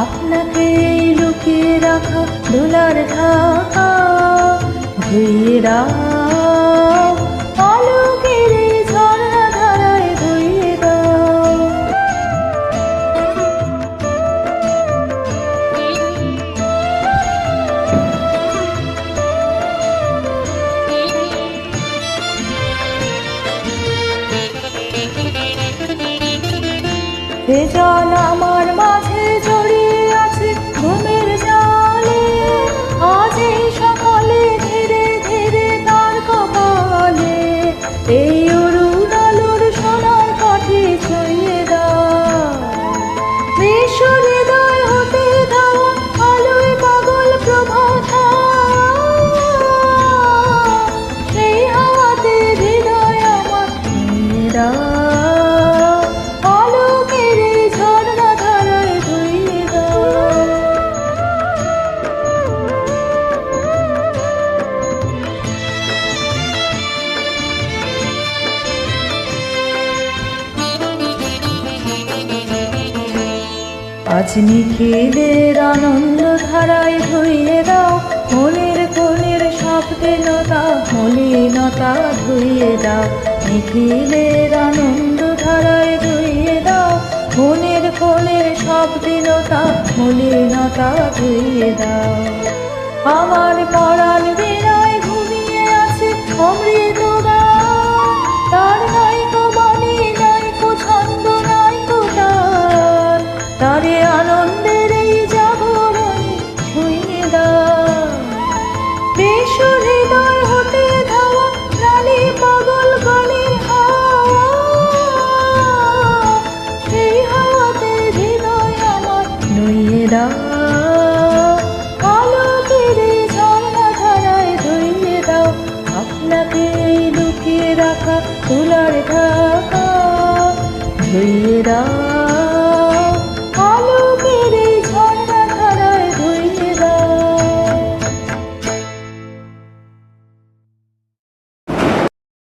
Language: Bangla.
আপনাকে লুকিয়ে রাখা দোলার ঢাকা ধুইয়ে দাও, আলোকের এই ঝর্ণা ধারায় ধুইয়ে দাও। এ জল আমার মাঝে জড়িয়ে আছে ঘুমের জালে, আজ এই সকালে ধীরে ধীরে তার কপালে এই অরুণ আলোর সোনার কাঠি ছুঁয়ে দাও। বিশ্ব হৃদয় হতে দাও আলোয় পাগল প্রভাত, সেই হাওয়াতে হৃদয় আমার নিয়ে দাও, আজ নিখিলের আনন্দ ধারায় ধুইয়ে দাও, মনের কোণের শব্দহীনতা মলিনতা ধুইয়ে দাও। নিখিলের আনন্দ ধারায় ধুইয়ে দাও, মনের কোণের শব্দহীনতা মলিনতা ধুইয়ে দাও। আমার পরাণ বিনায় ঘুমিয়ে আছে অমৃত গান, তার নাইকো বাণী নাইকো ছন্দ নাইকো তান, তারে আনন্দের এই জাগরণে ছুঁয়ে দাও। বিশ্ব হৃদয় হতে ধাওয়া প্রাণী পাগল গলির হাওয়া, সেই হাওয়াতে হৃদয় আমার নুইয়ে দাও, আলোকের এই ঝর্ণা ধারায় ধুইয়ে দাও। আপনাকে লুকিয়ে রাখা তুলার ঢাকা ধুইয়ে দাও।